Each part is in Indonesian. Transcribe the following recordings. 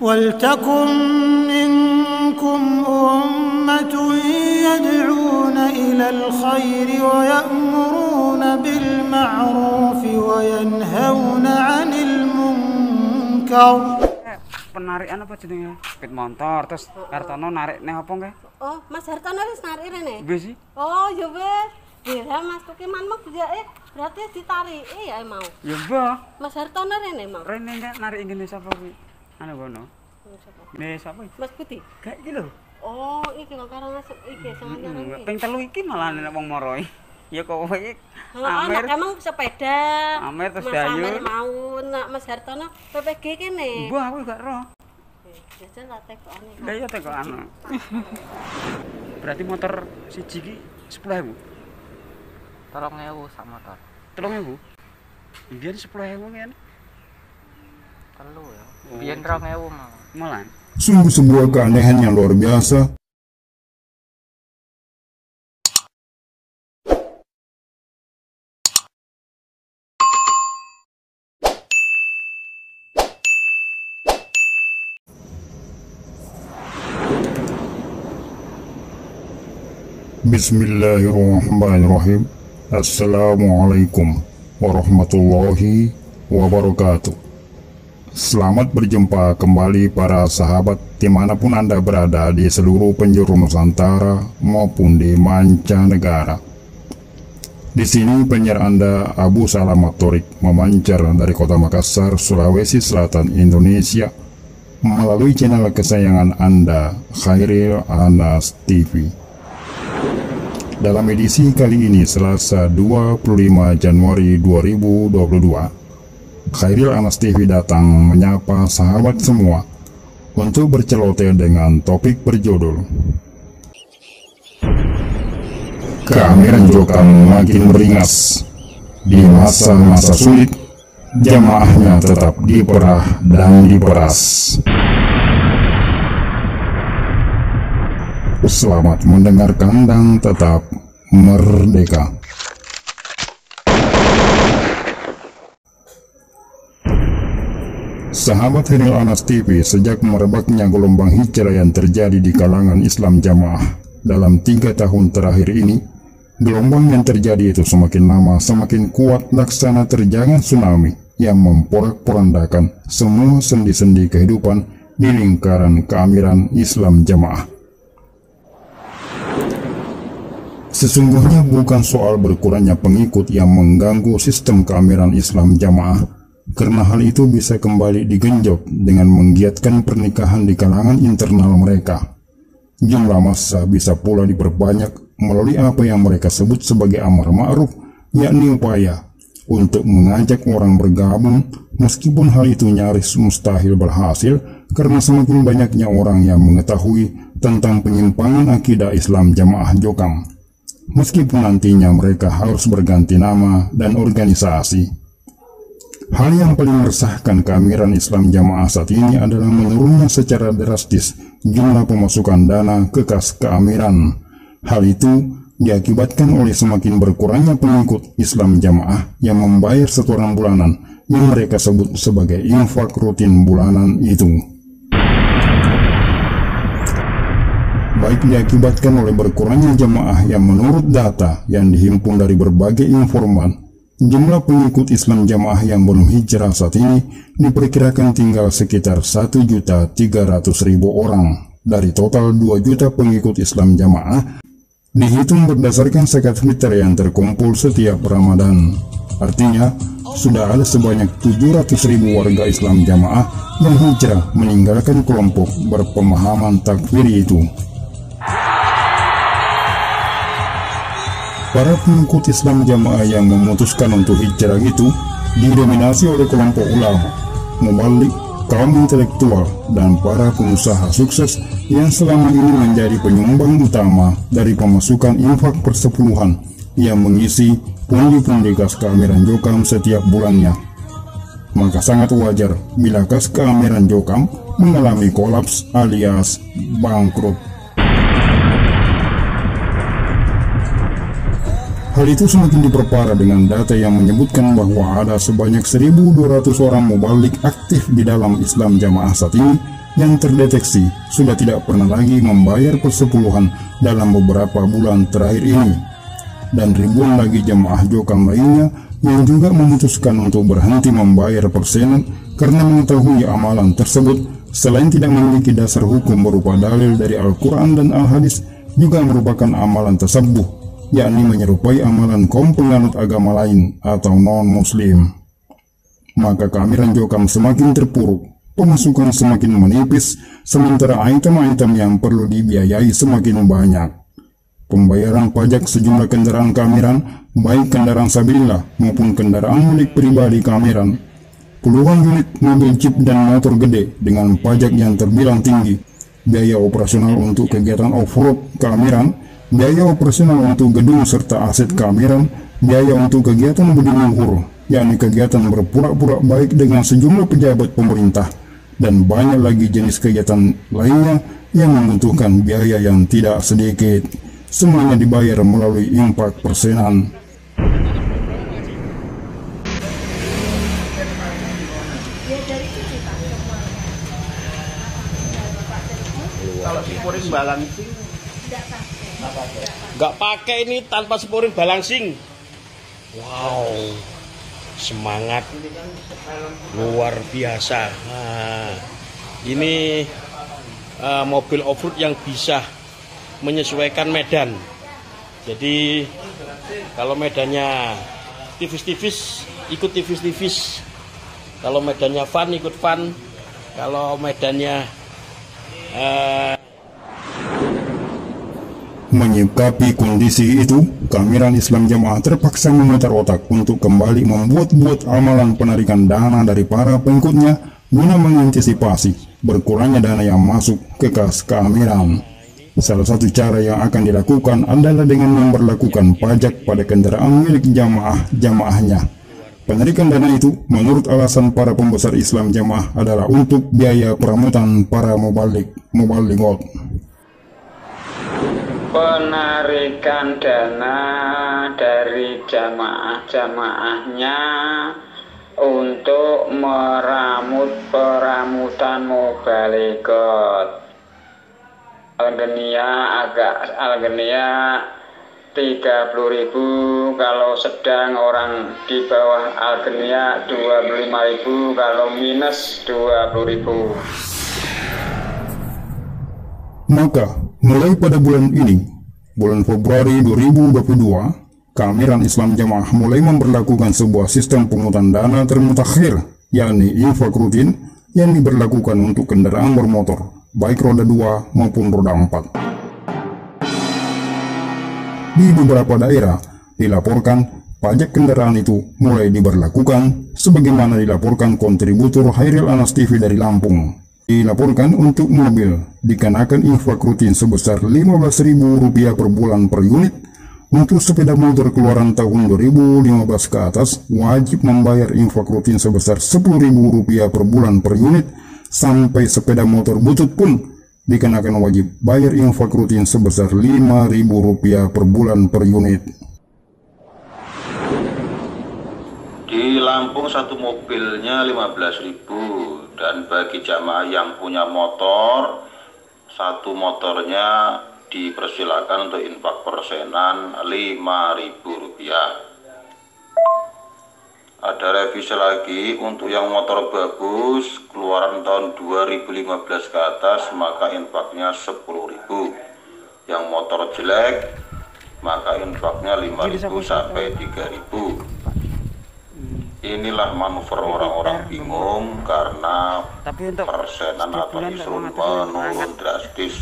ولتكن منكم أمة يدعون إلى الخير ويأمرون بالمعروف وينهون عن المنكر. Penarikan apa jenenge? Sepeda motor terus Hartono narik neh apa nggih? Oh, Mas Hartono wis narik rene. Nggih sih. Oh, ya wis. Dira Mas Tuki manmu bejake berarti ditariki ya mau. Ya mbah. Mas Hartono rene mau. Rene nggak narik ngene sapa kuwi? Anu kono. Nih sapa? Mas Putih. Kayak iki lho. Oh, iki kok karo Mas iki sama karo iki. Ping 3 iki malah nek wong moro. Ya kok iki Amer emang sepeda. Amer terus Mas dayu. Amer mau nak Mas Hartono PPG kene. Mbah aku gak roh. Jajal lah tekokane. Lah iya tekokane. Berarti motor siji iki 10.000. 3.000 sak motor. 3.000. Biyen 10.000 kan. Telu ya. Biyen 2.000 malah. Sungguh sebuah keanehan yang luar biasa. Bismillahirrahmanirrahim. Assalamualaikum warahmatullahi wabarakatuh. Selamat berjumpa kembali para sahabat dimanapun Anda berada di seluruh penjuru Nusantara maupun di mancanegara. Di sini penyiar Anda Abu Salamat Torik memancar dari kota Makassar, Sulawesi Selatan, Indonesia melalui channel kesayangan Anda, Khairil Anas TV. Dalam edisi kali ini, Selasa 25 Januari 2022, Khairil Anas TV datang menyapa sahabat semua untuk berceloteh dengan topik berjudul Keamiran Jokam makin beringas. Di masa-masa sulit, jamaahnya tetap diperah dan diperas. Selamat mendengarkan dan tetap merdeka. Sahabat Khairil Anas TV, sejak merebaknya gelombang hijrah yang terjadi di kalangan Islam jamaah dalam 3 tahun terakhir ini, gelombang yang terjadi itu semakin lama semakin kuat laksana terjangan tsunami yang memporak-porandakan semua sendi-sendi kehidupan di lingkaran keamiran Islam jamaah. Sesungguhnya bukan soal berkurangnya pengikut yang mengganggu sistem keamiran Islam jamaah, karena hal itu bisa kembali digenjot dengan menggiatkan pernikahan di kalangan internal mereka. Jumlah massa bisa pula diperbanyak melalui apa yang mereka sebut sebagai amar ma'ruf, yakni upaya untuk mengajak orang bergabung, meskipun hal itu nyaris mustahil berhasil karena semakin banyaknya orang yang mengetahui tentang penyimpangan akidah Islam jamaah Jokam. Meskipun nantinya mereka harus berganti nama dan organisasi. Hal yang paling meresahkan keamiran Islam jamaah saat ini adalah menurunnya secara drastis jumlah pemasukan dana ke kas keamiran. Hal itu diakibatkan oleh semakin berkurangnya pengikut Islam jamaah yang membayar setoran bulanan yang mereka sebut sebagai infak rutin bulanan itu. Baik diakibatkan oleh berkurangnya jamaah yang menurut data yang dihimpun dari berbagai informan, jumlah pengikut Islam jamaah yang belum hijrah saat ini diperkirakan tinggal sekitar 1.300.000 orang dari total 2 juta pengikut Islam jamaah, dihitung berdasarkan zakat fitrah yang terkumpul setiap Ramadan. Artinya, sudah ada sebanyak 700.000 warga Islam jamaah yang hijrah meninggalkan kelompok berpemahaman takfiri itu. Para pengikut Islam jamaah yang memutuskan untuk hijrah itu didominasi oleh kelompok ulama, mubalik, kaum intelektual, dan para pengusaha sukses yang selama ini menjadi penyumbang utama dari pemasukan infak persepuluhan yang mengisi pundi-pundi kas keamiran Jokam setiap bulannya. Maka sangat wajar bila kas keamiran Jokam mengalami kolaps alias bangkrut. Hal itu semakin diperparah dengan data yang menyebutkan bahwa ada sebanyak 1.200 orang mubalik aktif di dalam Islam jamaah saat ini yang terdeteksi sudah tidak pernah lagi membayar persepuluhan dalam beberapa bulan terakhir ini. Dan ribuan lagi jemaah jokam lainnya yang juga memutuskan untuk berhenti membayar persenan karena mengetahui amalan tersebut selain tidak memiliki dasar hukum berupa dalil dari Al-Quran dan Al-Hadis, juga merupakan amalan tasabuh, yakni menyerupai amalan kaum penganut agama lain atau non-muslim. Maka kehamilan jokam semakin terpuruk, pemasukan semakin menipis, sementara item-item yang perlu dibiayai semakin banyak. Pembayaran pajak sejumlah kendaraan kehamilan, baik kendaraan sabilillah maupun kendaraan milik pribadi kehamilan, puluhan unit mobil jeep dan motor gede dengan pajak yang terbilang tinggi, biaya operasional untuk kegiatan off-road kehamilan, biaya operasional untuk gedung serta aset kehamilan, biaya untuk kegiatan budi luhur, yakni kegiatan berpura-pura baik dengan sejumlah pejabat pemerintah, dan banyak lagi jenis kegiatan lainnya yang membutuhkan biaya yang tidak sedikit. Semuanya dibayar melalui infak persenan. Kalau sporing balancing nggak pakai ini, tanpa sporing balancing. Wow, semangat luar biasa. Nah, ini mobil off-road yang bisa menyesuaikan medan. Jadi kalau medannya tipis-tipis, ikut tipis-tipis. Kalau medannya fun, ikut fun. Kalau medannya Menyikapi kondisi itu, Kehamilan Islam Jamaah terpaksa memutar otak untuk kembali membuat amalan penarikan dana dari para pengikutnya guna mengantisipasi berkurangnya dana yang masuk ke kas kehamilan. Salah satu cara yang akan dilakukan adalah dengan memberlakukan pajak pada kendaraan milik jamaahnya. Penarikan dana itu menurut alasan para pembesar Islam Jamaah adalah untuk biaya peramutan para mubalighat. Penarikan dana dari jamaah-jamaahnya untuk meramut peramutan mubalighat. Algenia 30.000, kalau sedang orang di bawah Algenia 25.000, kalau minus 20.000. Maka mulai pada bulan ini, bulan Februari 2022, Kehamilan Islam Jamaah mulai memberlakukan sebuah sistem pungutan dana termutakhir, yakni infak rutin yang diberlakukan untuk kendaraan bermotor, baik roda 2 maupun roda 4. Di beberapa daerah dilaporkan pajak kendaraan itu mulai diberlakukan sebagaimana dilaporkan kontributor Hairil Anas TV dari Lampung. Dilaporkan untuk mobil dikenakan infak rutin sebesar Rp15.000 per bulan per unit. Untuk sepeda motor keluaran tahun 2015 ke atas wajib membayar infak rutin sebesar Rp10.000 per bulan per unit. Sampai sepeda motor butut pun dikenakan wajib bayar infak rutin sebesar Rp5.000 per bulan per unit. Di Lampung satu mobilnya 15.000, dan bagi jamaah yang punya motor, satu motornya dipersilakan untuk infak persenan Rp5.000. Ada revisi lagi untuk yang motor bagus keluaran tahun 2015 ke atas, maka infaknya Rp10.000. Yang motor jelek maka infaknya Rp5.000 sampai Rp3.000. Inilah manuver orang-orang bingung karena persenan atau isun menurun drastis.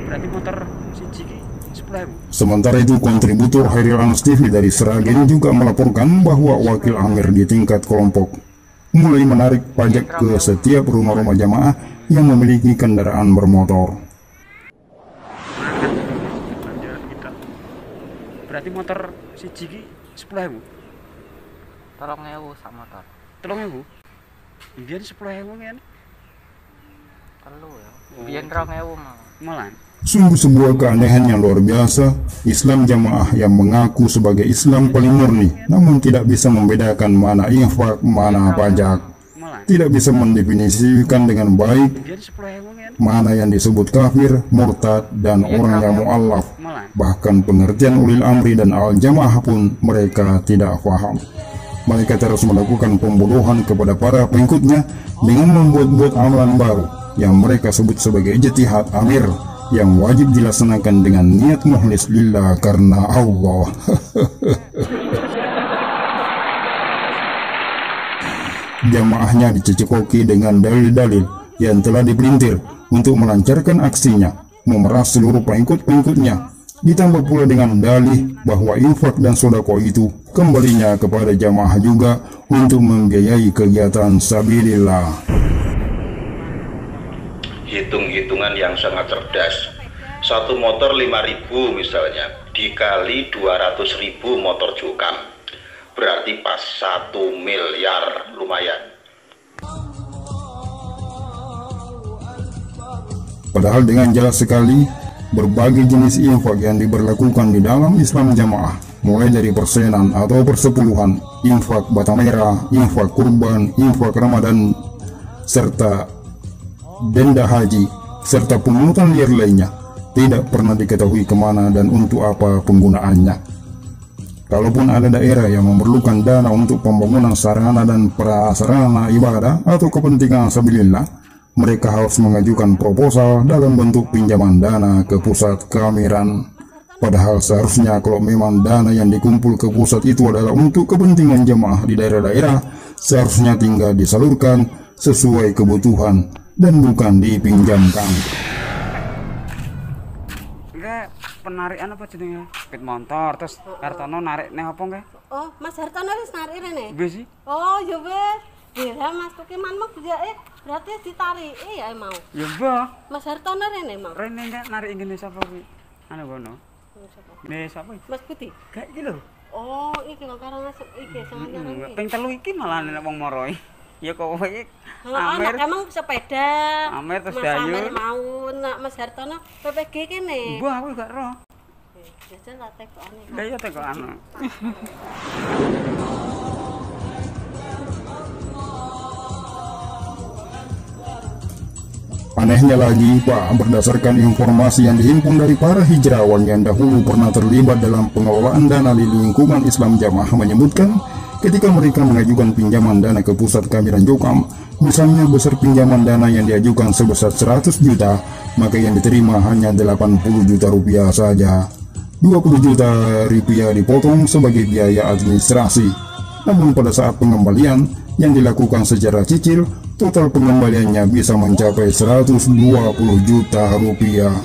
Berarti motor siji Sementara itu, kontributor Hairil Anas TV dari Sragen juga melaporkan bahwa wakil amir di tingkat kelompok mulai menarik pajak ke setiap rumah-rumah jamaah yang memiliki kendaraan bermotor. Berarti motor siji 10.000. 3.000 sak motor. 3.000. Biyen 10.000 kan? Telu ya. Biyen 2.000 malah. Sungguh sebuah keanehan yang luar biasa, Islam Jamaah yang mengaku sebagai Islam paling murni, namun tidak bisa membedakan mana infak, mana pajak. tidak bisa mendefinisikan dengan baik mana yang disebut kafir, murtad, dan orang yang mu'allaf. Bahkan pengertian ulil amri dan al-jamaah pun mereka tidak paham. Mereka terus melakukan pembodohan kepada para pengikutnya dengan membuat-buat amalan baru yang mereka sebut sebagai ijtihad amir, yang wajib dilaksanakan dengan niat mukhlis lillah karena Allah. Jamaahnya dicecoki dengan dalil-dalil yang telah dipelintir untuk melancarkan aksinya, memeras seluruh pengikut-pengikutnya. Ditambah pula dengan dalih bahwa infak dan sodako itu kembalinya kepada jamaah juga untuk membiayai kegiatan sabilillah. Hitung-hitungan yang sangat cerdas. Satu motor 5.000 misalnya, dikali 200.000 motor jokam, berarti pas 1 miliar, lumayan. Padahal dengan jelas sekali berbagai jenis infak yang diberlakukan di dalam Islam jamaah, mulai dari persenan atau persepuluhan, infak bata merah, infak kurban, infak Ramadan, serta denda haji, serta pungutan liar lainnya, tidak pernah diketahui kemana dan untuk apa penggunaannya. Kalaupun ada daerah yang memerlukan dana untuk pembangunan sarana dan prasarana ibadah atau kepentingan sabilillah, mereka harus mengajukan proposal dalam bentuk pinjaman dana ke pusat keamiran. Padahal seharusnya kalau memang dana yang dikumpul ke pusat itu adalah untuk kepentingan jemaah di daerah-daerah, seharusnya tinggal disalurkan sesuai kebutuhan dan bukan dipinjamkan. Enggak penarikan apa jenenge? Sepeda motor terus Hartono narik nang apa nggih? Oh, Mas Hartono wis narik rene. Wis sih. Oh, ya wis. Bila Mas Tuki manmuk dijake berarti ditariki ya mau. Ya mbah. Mas Hartono rene mau. Rene enggak narik ngene sapa kuwi? Anu kono. Nih sapa? Mas Putih. Gak iki lho. Oh, iki lho karo Mas iki sama karo iki. Ping 3 iki malah nek wong moro. Ya kok iki Amer emang sepeda. Amer terus Mas Dayu. Amer mau nak Mas Hartono PPG kene. Mbah aku gak roh. Jajal lah tekokane. Lah ya tekokan. Anehnya lagi, Pak, berdasarkan informasi yang dihimpun dari para hijrawan yang dahulu pernah terlibat dalam pengelolaan dana di lingkungan Islam jamaah menyebutkan, ketika mereka mengajukan pinjaman dana ke pusat keamiran Jokam, misalnya besar pinjaman dana yang diajukan sebesar 100 juta, maka yang diterima hanya 80 juta rupiah saja. 20 juta rupiah dipotong sebagai biaya administrasi. Namun pada saat pengembalian yang dilakukan secara cicil, total pengembaliannya bisa mencapai 120 juta rupiah.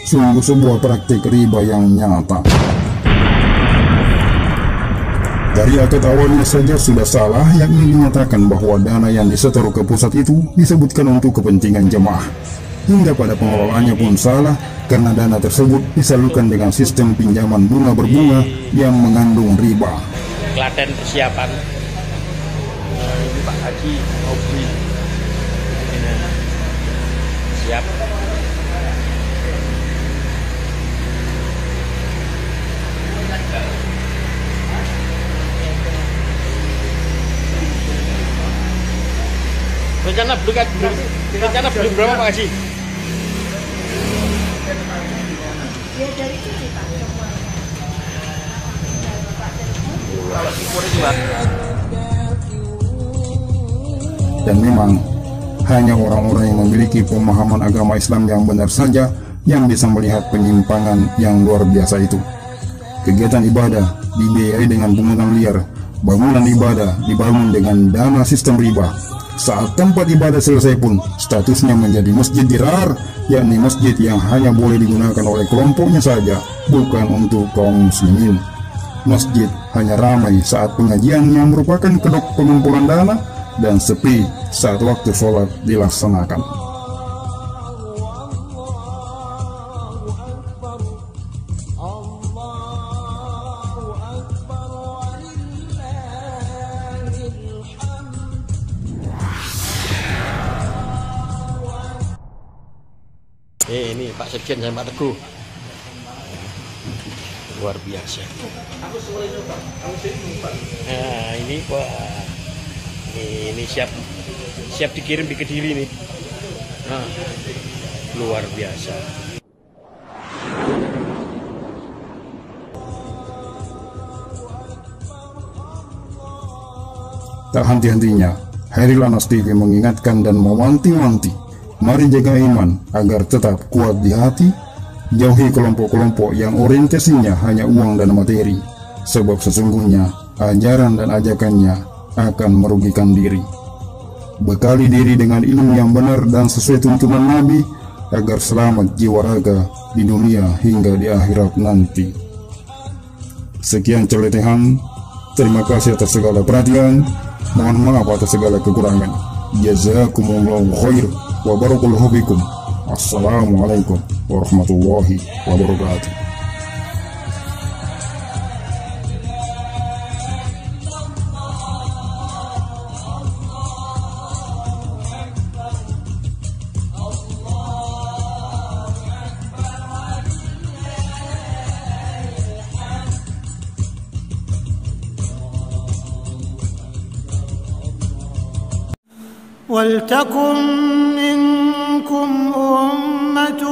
Sungguh sebuah praktik riba yang nyata. Dari akad awalnya saja sudah salah, yakni dinyatakan bahwa dana yang disetor ke pusat itu disebutkan untuk kepentingan jemaah. Hingga pada pengelolaannya pun salah, karena dana tersebut disalurkan dengan sistem pinjaman bunga berbunga yang mengandung riba. Klaten persiapan. Ini Pak Haji Obi. Siap. Rencana belum berapa Pak Haji? Ya dari sini Pak. Dan memang hanya orang-orang yang memiliki pemahaman agama Islam yang benar saja yang bisa melihat penyimpangan yang luar biasa itu. Kegiatan ibadah dibiayai dengan pungutan liar, bangunan ibadah dibangun dengan dana sistem riba. Saat tempat ibadah selesai pun statusnya menjadi masjid dirar, yakni masjid yang hanya boleh digunakan oleh kelompoknya saja, bukan untuk kaum muslimin. Masjid hanya ramai saat pengajian yang merupakan kedok pengumpulan dana, dan sepi saat waktu sholat dilaksanakan. Ini Pak Sekjen dan Pak Teguh. Luar biasa. Nah, ini Pak. Ini siap siap dikirim di Kediri nih. Nah, luar biasa. Tak henti-hentinya, Hairil Anas TV mengingatkan dan mewanti-wanti, mari jaga iman agar tetap kuat di hati, jauhi kelompok-kelompok yang orientasinya hanya uang dan materi, sebab sesungguhnya ajaran dan ajakannya akan merugikan diri. Bekali diri dengan ilmu yang benar dan sesuai tuntunan Nabi, agar selamat jiwa raga di dunia hingga di akhirat nanti. Sekian celotehan, terima kasih atas segala perhatian. Mohon maaf atas segala kekurangan. Jazakumullahu khair wa barakallahu fikum. Assalamualaikum warahmatullahi wabarakatuh. ولتكن منكم أمة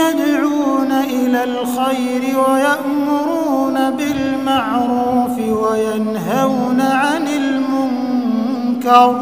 يدعون إلى الخير ويأمرون بالمعروف وينهون عن المنكر